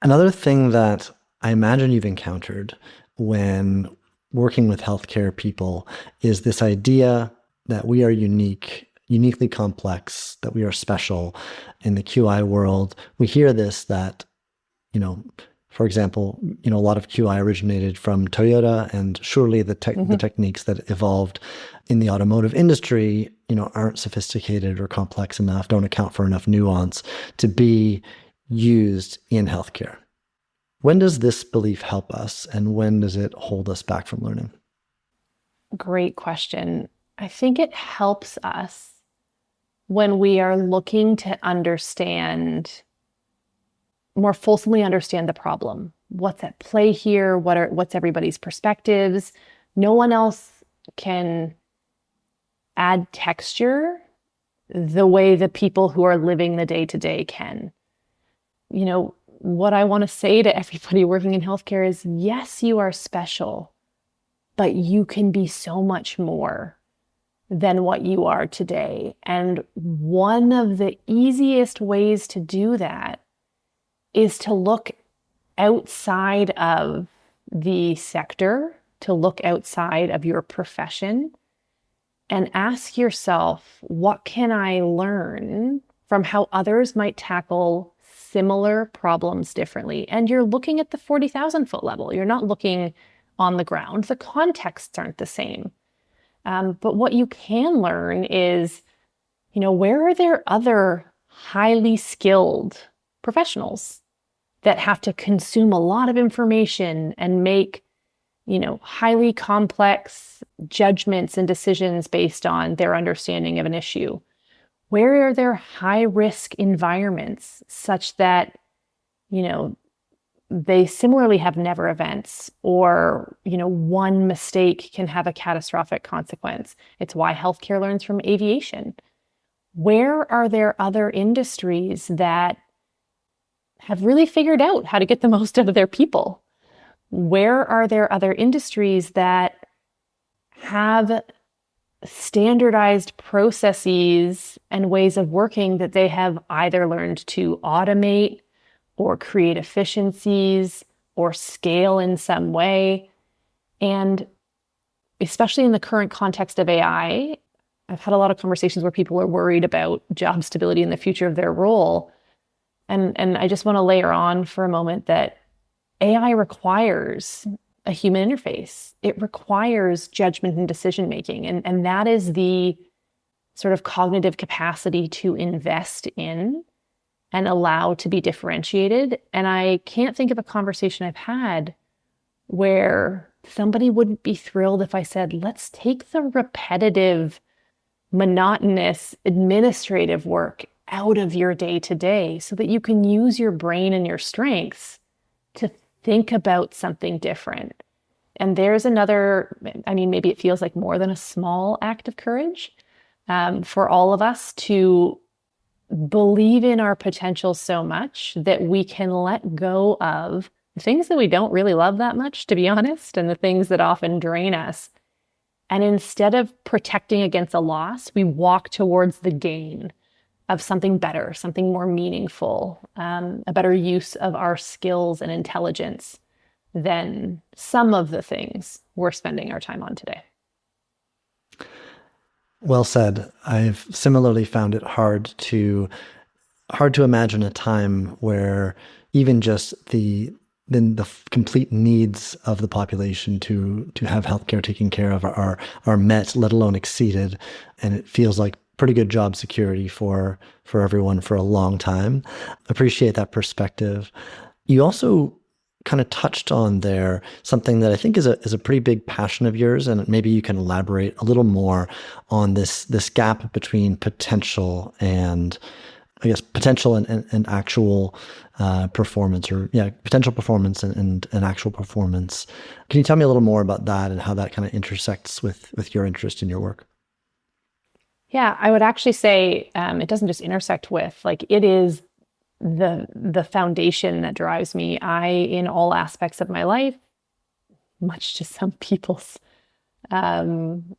C: Another thing that I imagine you've encountered when working with healthcare people is this idea that we are uniquely complex, that we are special in the QI world. We hear this that, for example, a lot of QI originated from Toyota, and surely the techniques that evolved in the automotive industry, aren't sophisticated or complex enough, don't account for enough nuance to be used in healthcare. When does this belief help us, and when does it hold us back from learning?
A: Great question. I think it helps us when we are looking to more fulsomely understand the problem. What's at play here? What's everybody's perspectives? No one else can add texture the way the people who are living the day-to-day can. What I want to say to everybody working in healthcare is, yes, you are special, but you can be so much more than what you are today. And one of the easiest ways to do that is to look outside of the sector, to look outside of your profession, and ask yourself, what can I learn from how others might tackle similar problems differently? And you're looking at the 40,000-foot level. You're not looking on the ground. The contexts aren't the same. But what you can learn is, where are there other highly skilled professionals that have to consume a lot of information and make, highly complex judgments and decisions based on their understanding of an issue? Where are there high-risk environments such that, they similarly have never events, or, one mistake can have a catastrophic consequence. It's why healthcare learns from aviation. Where are there other industries that have really figured out how to get the most out of their people? Where are there other industries that have standardized processes and ways of working that they have either learned to automate or create efficiencies or scale in some way? And especially in the current context of AI, I've had a lot of conversations where people are worried about job stability in the future of their role. And I just want to layer on for a moment that AI requires a human interface. It requires judgment and decision making. And that is the sort of cognitive capacity to invest in and allow to be differentiated. And I can't think of a conversation I've had where somebody wouldn't be thrilled if I said, let's take the repetitive, monotonous, administrative work out of your day to day so that you can use your brain and your strengths to think about something different. And there's another, maybe it feels like more than a small act of courage for all of us to believe in our potential so much that we can let go of the things that we don't really love that much, to be honest, and the things that often drain us. And instead of protecting against a loss, we walk towards the gain of something better, something more meaningful, a better use of our skills and intelligence than some of the things we're spending our time on today.
C: Well said. I've similarly found it hard to imagine a time where even just the complete needs of the population to have healthcare taken care of are met, let alone exceeded, and it feels like pretty good job security for everyone for a long time. Appreciate that perspective. You also kind of touched on there something that I think is a pretty big passion of yours, and maybe you can elaborate a little more on this gap between potential and, I guess, potential and actual performance, or potential performance and actual performance. Can you tell me a little more about that and how that kind of intersects with your interest in your work?
A: Yeah, I would actually say it doesn't just intersect with, it is the foundation that drives me. I, in all aspects of my life, much to some people's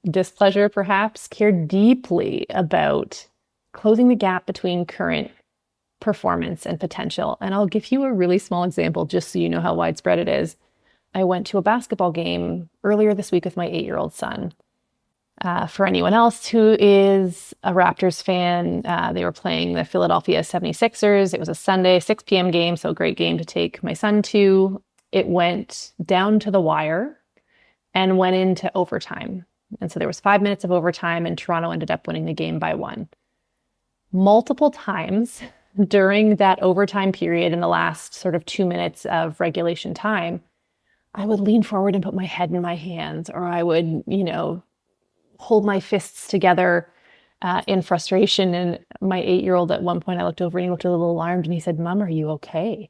A: displeasure perhaps, care deeply about closing the gap between current performance and potential. And I'll give you a really small example just so you know how widespread it is. I went to a basketball game earlier this week with my 8-year-old son. For anyone else who is a Raptors fan, they were playing the Philadelphia 76ers. It was a Sunday, 6 p.m. game, so a great game to take my son to. It went down to the wire and went into overtime. And so there was 5 minutes of overtime, and Toronto ended up winning the game by 1. Multiple times during that overtime period, in the last sort of 2 minutes of regulation time, I would lean forward and put my head in my hands, or I would, hold my fists together in frustration. And my 8-year-old, at one point, I looked over and he looked a little alarmed and he said, "Mom, are you okay?"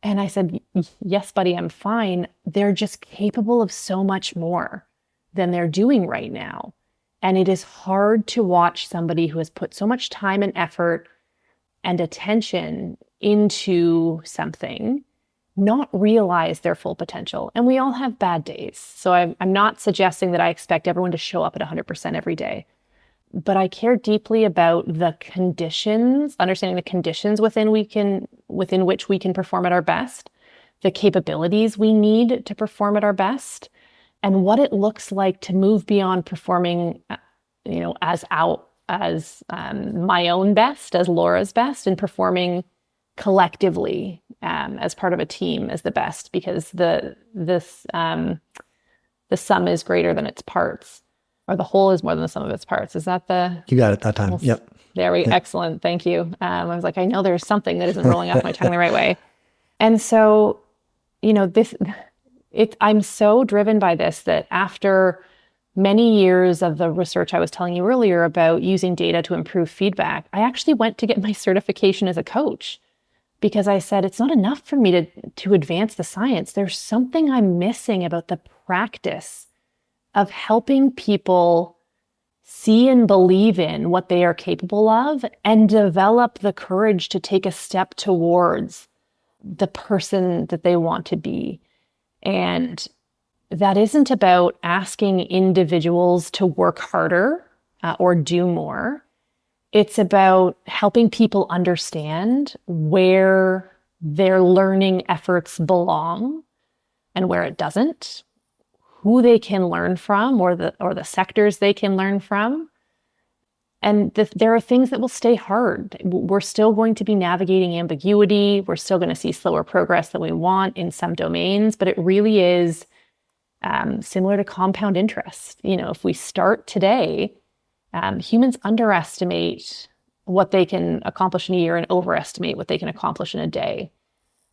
A: And I said, "Yes, buddy, I'm fine." They're just capable of so much more than they're doing right now. And it is hard to watch somebody who has put so much time and effort and attention into something not realize their full potential. And we all have bad days. So I'm not suggesting that I expect everyone to show up at 100% every day. But I care deeply about the conditions, understanding the conditions within which we can perform at our best, the capabilities we need to perform at our best, and what it looks like to move beyond performing, as my own best, as Laura's best, and performing collectively as part of a team as the best, because the sum is greater than its parts, or the whole is more than the sum of its parts. Is that
C: You got it that time. Yep.
A: There we go. Excellent. Thank you. I was like, I know there's something that isn't rolling off my tongue the right way. And so, I'm so driven by this that after many years of the research I was telling you earlier about using data to improve feedback, I actually went to get my certification as a coach. because I said, it's not enough for me to advance the science. There's something I'm missing about the practice of helping people see and believe in what they are capable of and develop the courage to take a step towards the person that they want to be. And that isn't about asking individuals to work harder or do more. It's about helping people understand where their learning efforts belong and where it doesn't, who they can learn from or the sectors they can learn from. And there are things that will stay hard. We're still going to be navigating ambiguity. We're still going to see slower progress than we want in some domains, but it really is similar to compound interest. If we start today, humans underestimate what they can accomplish in a year and overestimate what they can accomplish in a day.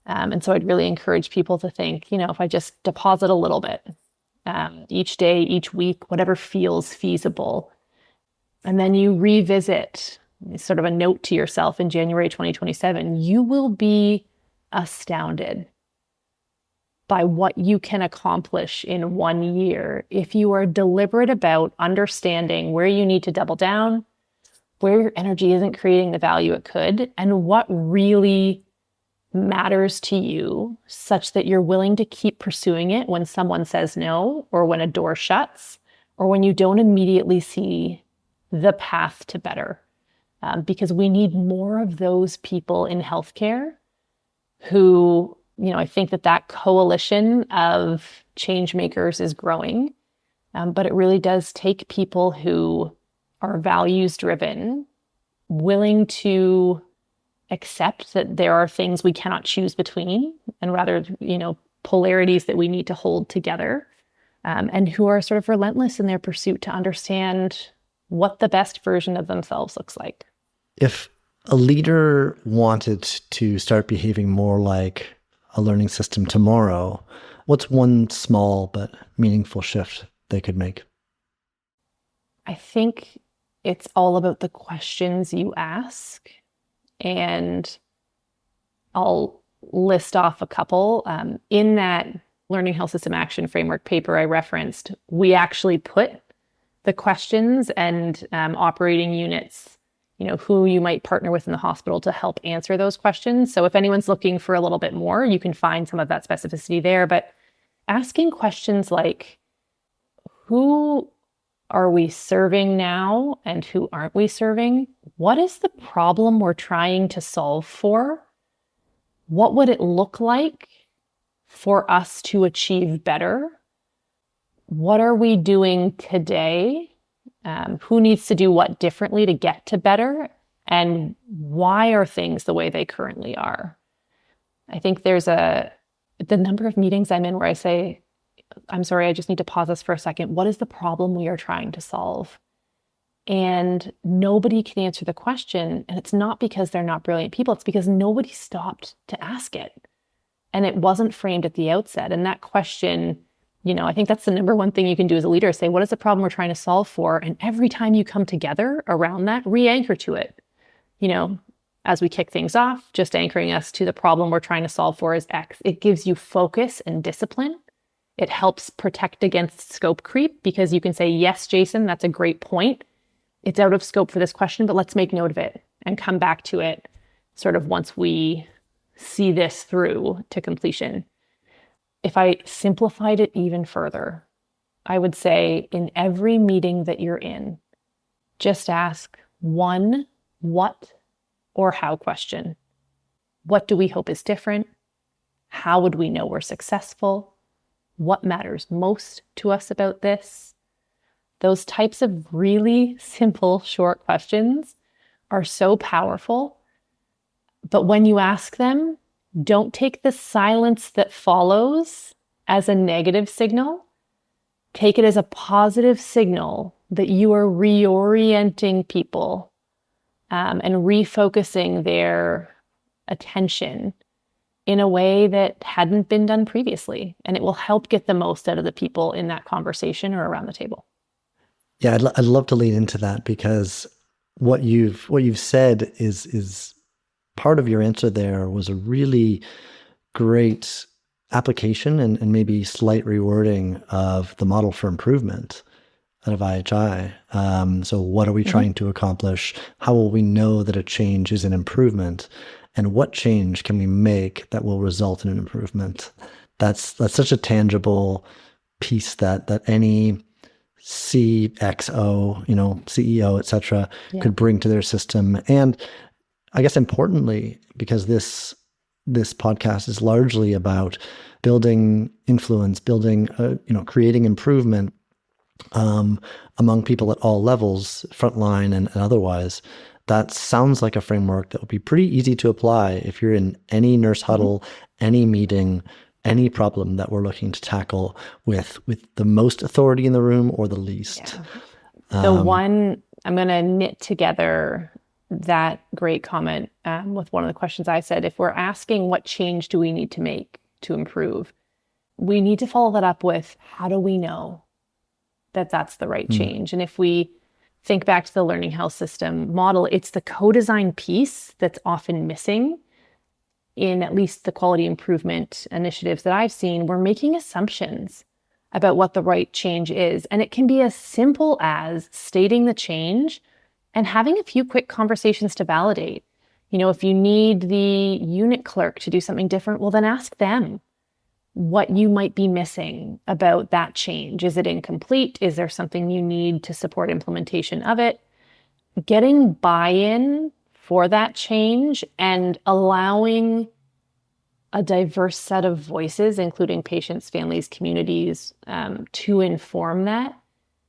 A: And so I'd really encourage people to think, if I just deposit a little bit each day, each week, whatever feels feasible, and then you revisit, sort of a note to yourself in January 2027, you will be astounded by what you can accomplish in 1 year if you are deliberate about understanding where you need to double down, where your energy isn't creating the value it could, and what really matters to you such that you're willing to keep pursuing it when someone says no, or when a door shuts, or when you don't immediately see the path to better. Because we need more of those people in healthcare who, I think that coalition of change makers is growing, but it really does take people who are values driven, willing to accept that there are things we cannot choose between, and rather, polarities that we need to hold together, and who are sort of relentless in their pursuit to understand what the best version of themselves looks like.
C: If a leader wanted to start behaving more like a learning system tomorrow, what's one small but meaningful shift they could make?
A: I think it's all about the questions you ask. And I'll list off a couple. In that Learning Health System Action Framework paper I referenced, we actually put the questions and operating units, who you might partner with in the hospital to help answer those questions. So if anyone's looking for a little bit more, you can find some of that specificity there. But asking questions like, who are we serving now and who aren't we serving? What is the problem we're trying to solve for? What would it look like for us to achieve better? What are we doing today? Who needs to do what differently to get to better? And why are things the way they currently are? I think there's the number of meetings I'm in where I say, I'm sorry, I just need to pause this for a second. What is the problem we are trying to solve? And nobody can answer the question. And it's not because they're not brilliant people. It's because nobody stopped to ask it. And it wasn't framed at the outset. And that question, I think that's the number one thing you can do as a leader, say, what is the problem we're trying to solve for? And every time you come together around that, re-anchor to it. As we kick things off, just anchoring us to the problem we're trying to solve for is X. It gives you focus and discipline. It helps protect against scope creep because you can say, yes, Jason, that's a great point. It's out of scope for this question, but let's make note of it and come back to it sort of once we see this through to completion. If I simplified it even further, I would say in every meeting that you're in, just ask one what or how question. What do we hope is different? How would we know we're successful? What matters most to us about this? Those types of really simple, short questions are so powerful. But when you ask them, don't take the silence that follows as a negative signal. Take it as a positive signal that you are reorienting people and refocusing their attention in a way that hadn't been done previously. And it will help get the most out of the people in that conversation or around the table.
C: Yeah, I'd love to lean into that because what you've said is part of your answer there was a really great application and maybe slight rewording of the model for improvement out of IHI. So what are we trying to accomplish? How will we know that a change is an improvement? And what change can we make that will result in an improvement? That's such a tangible piece that any CXO, CEO, et cetera, could bring to their system. And I guess importantly, because this podcast is largely about building influence, building, creating improvement among people at all levels, frontline and otherwise. That sounds like a framework that would be pretty easy to apply if you're in any nurse huddle, any meeting, any problem that we're looking to tackle with the most authority in the room or the least.
A: I'm going to knit together that great comment with one of the questions I said. If we're asking what change do we need to make to improve, we need to follow that up with, how do we know that that's the right change? And if we think back to the learning health system model, it's the co-design piece that's often missing in at least the quality improvement initiatives that I've seen. We're making assumptions about what the right change is. And it can be as simple as stating the change and having a few quick conversations to validate. If you need the unit clerk to do something different, well, then ask them what you might be missing about that change. Is it incomplete? Is there something you need to support implementation of it? Getting buy-in for that change and allowing a diverse set of voices, including patients, families, communities, to inform that,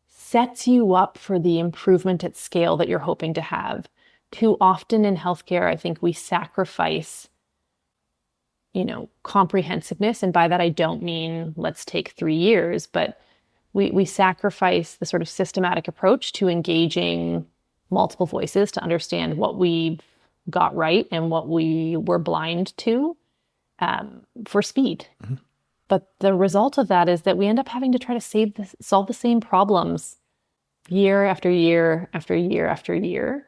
A: sets you up for the improvement at scale that you're hoping to have. Too often in healthcare, I think we sacrifice comprehensiveness. And by that, I don't mean let's take 3 years, but we sacrifice the sort of systematic approach to engaging multiple voices to understand what we've got right and what we were blind to for speed. But the result of that is that we end up having to try to solve the same problems year after year after year after year.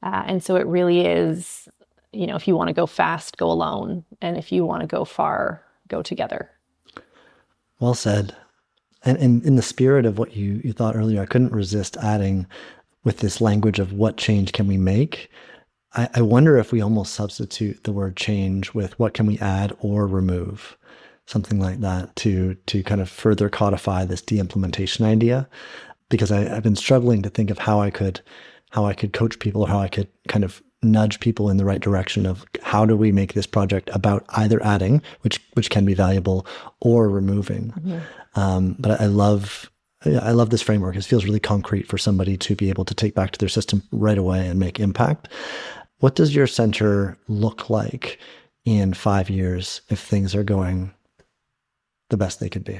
A: And so it really is, if you want to go fast, go alone. And if you want to go far, go together.
C: Well said. And in the spirit of what you thought earlier, I couldn't resist adding with this language of what change can we make. I wonder if we almost substitute the word change with what can we add or remove, something like that to kind of further codify this de-implementation idea. Because I've been struggling to think of how I could coach people, or how I could kind of nudge people in the right direction of how do we make this project about either adding, which can be valuable, or removing. But I love this framework. It feels really concrete for somebody to be able to take back to their system right away and make impact. What does your center look like in 5 years if things are going the best they could be?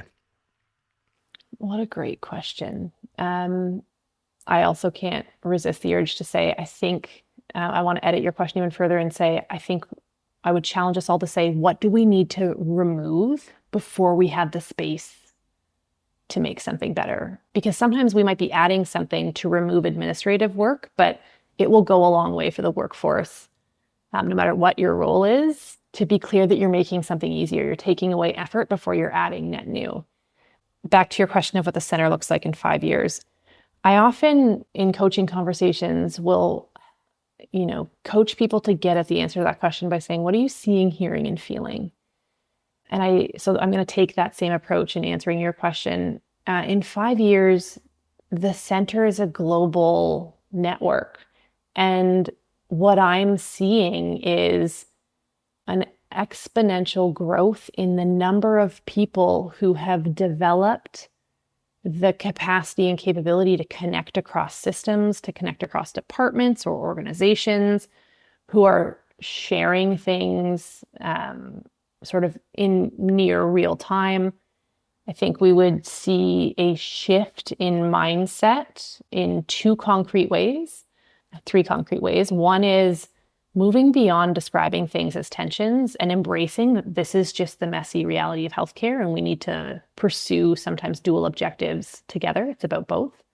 A: What a great question. I also can't resist the urge to say, I think I want to edit your question even further and say, I think I would challenge us all to say, what do we need to remove before we have the space to make something better? Because sometimes we might be adding something to remove administrative work, but it will go a long way for the workforce, no matter what your role is, to be clear that you're making something easier. You're taking away effort before you're adding net new. Back to your question of what the center looks like in 5 years. I often, in coaching conversations, will, coach people to get at the answer to that question by saying, what are you seeing, hearing, and feeling? So I'm going to take that same approach in answering your question. In 5 years, the center is a global network. And what I'm seeing is an exponential growth in the number of people who have developed the capacity and capability to connect across systems, to connect across departments or organizations, who are sharing things sort of in near real time. I think we would see a shift in mindset in 3 concrete ways. One is moving beyond describing things as tensions and embracing that this is just the messy reality of healthcare and we need to pursue sometimes dual objectives together. It's about both.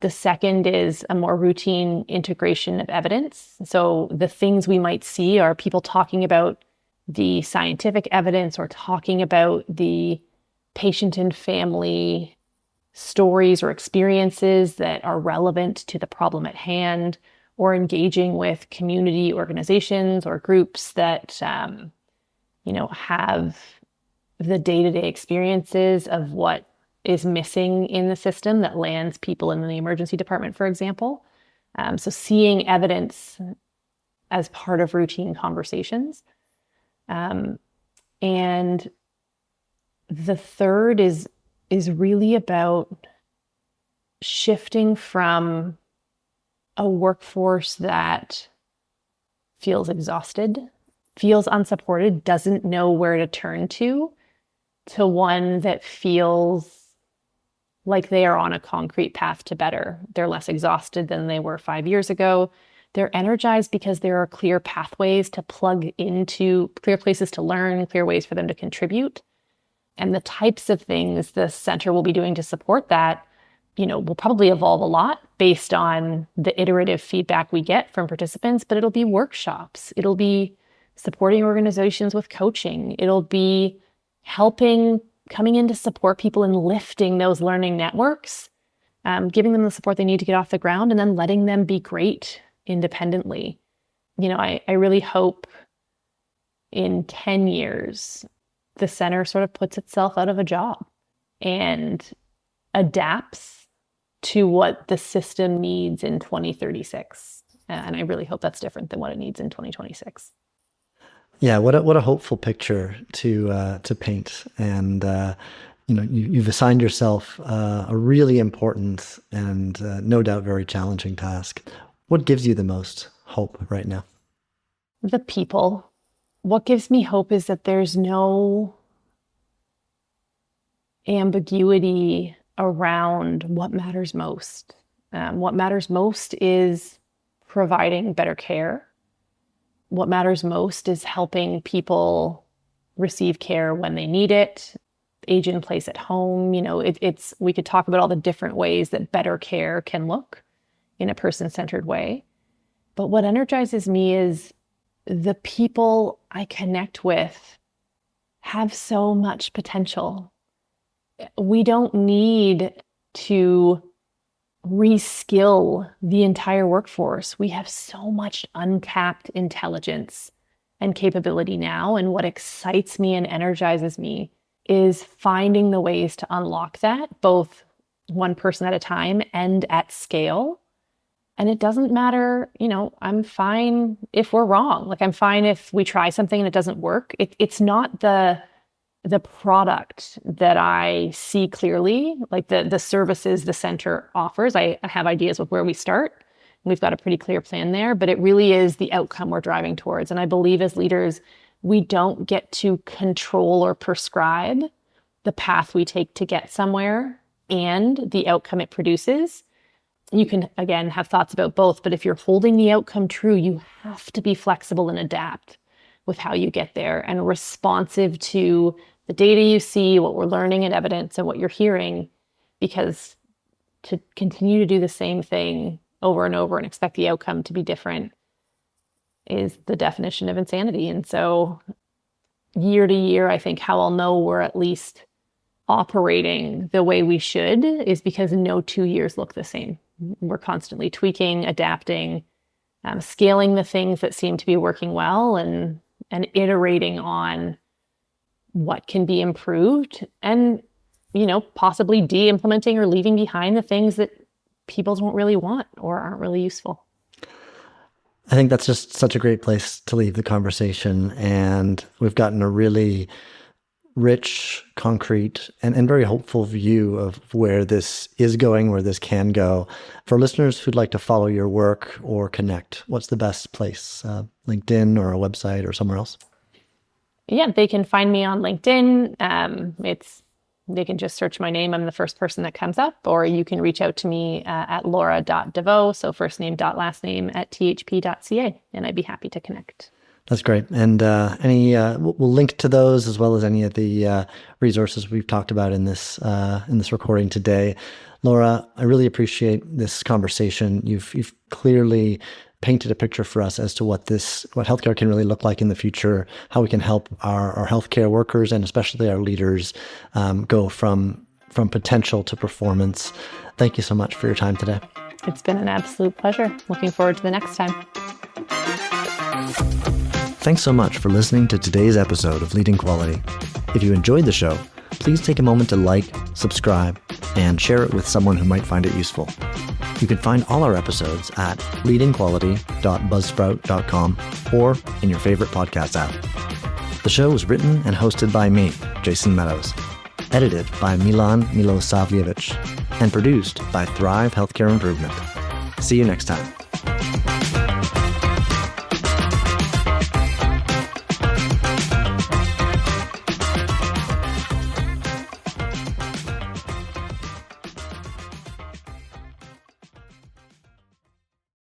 A: The second is a more routine integration of evidence. So the things we might see are people talking about the scientific evidence or talking about the patient and family stories or experiences that are relevant to the problem at hand, or engaging with community organizations or groups that, have the day-to-day experiences of what is missing in the system that lands people in the emergency department, for example. So seeing evidence as part of routine conversations. And the third is really about shifting from a workforce that feels exhausted, feels unsupported, doesn't know where to turn to one that feels like they are on a concrete path to better. They're less exhausted than they were 5 years ago. They're energized because there are clear pathways to plug into, clear places to learn, clear ways for them to contribute. And the types of things the center will be doing to support that, will probably evolve a lot based on the iterative feedback we get from participants, but it'll be workshops. It'll be supporting organizations with coaching. It'll be coming in to support people in lifting those learning networks, giving them the support they need to get off the ground, and then letting them be great independently. I really hope in 10 years, the center sort of puts itself out of a job and adapts to what the system needs in 2036. And I really hope that's different than what it needs in 2026.
C: Yeah, what a hopeful picture to paint. And you've assigned yourself a really important and no doubt very challenging task. What gives you the most hope right now?
A: The people. What gives me hope is that there's no ambiguity around what matters most. What matters most is providing better care. What matters most is helping people receive care when they need it, age in place at home. We could talk about all the different ways that better care can look in a person-centered way. But what energizes me is the people I connect with have so much potential. We don't need to reskill the entire workforce. We have so much untapped intelligence and capability now. And what excites me and energizes me is finding the ways to unlock that, both one person at a time and at scale. And it doesn't matter, I'm fine if we're wrong. Like, I'm fine if we try something and it doesn't work. It's not the product that I see clearly, like the services the center offers. I have ideas of where we start. We've got a pretty clear plan there, but it really is the outcome we're driving towards. And I believe as leaders, we don't get to control or prescribe the path we take to get somewhere and the outcome it produces. You can, again, have thoughts about both, but if you're holding the outcome true, you have to be flexible and adapt with how you get there and responsive to the data you see, what we're learning and evidence, and what you're hearing, because to continue to do the same thing over and over and expect the outcome to be different is the definition of insanity. And so year to year, I think how I'll know we're at least operating the way we should is because no 2 years look the same. We're constantly tweaking, adapting, scaling the things that seem to be working well, and iterating on what can be improved, and possibly de-implementing or leaving behind the things that people don't really want or aren't really useful.
C: I think that's just such a great place to leave the conversation. And we've gotten a really rich, concrete, and very hopeful view of where this is going, where this can go. For listeners who'd like to follow your work or connect, what's the best place? LinkedIn or a website or somewhere else?
A: Yeah, they can find me on LinkedIn. They can just search my name. I'm the first person that comes up, or you can reach out to me at laura.desveaux, so first name dot last name at thp.ca, and I'd be happy to connect.
C: That's great. And we'll link to those as well as any of the resources we've talked about in this recording today. Laura, I really appreciate this conversation. You've clearly painted a picture for us as to what healthcare can really look like in the future, how we can help our healthcare workers and especially our leaders go from potential to performance. Thank you so much for your time today.
A: It's been an absolute pleasure. Looking forward to the next time.
B: Thanks so much for listening to today's episode of Leading Quality. If you enjoyed the show, please take a moment to like, subscribe, and share it with someone who might find it useful. You can find all our episodes at leadingquality.buzzsprout.com or in your favorite podcast app. The show was written and hosted by me, Jason Meadows, edited by Milan Milosavljevic, and produced by Thrive Healthcare Improvement. See you next time.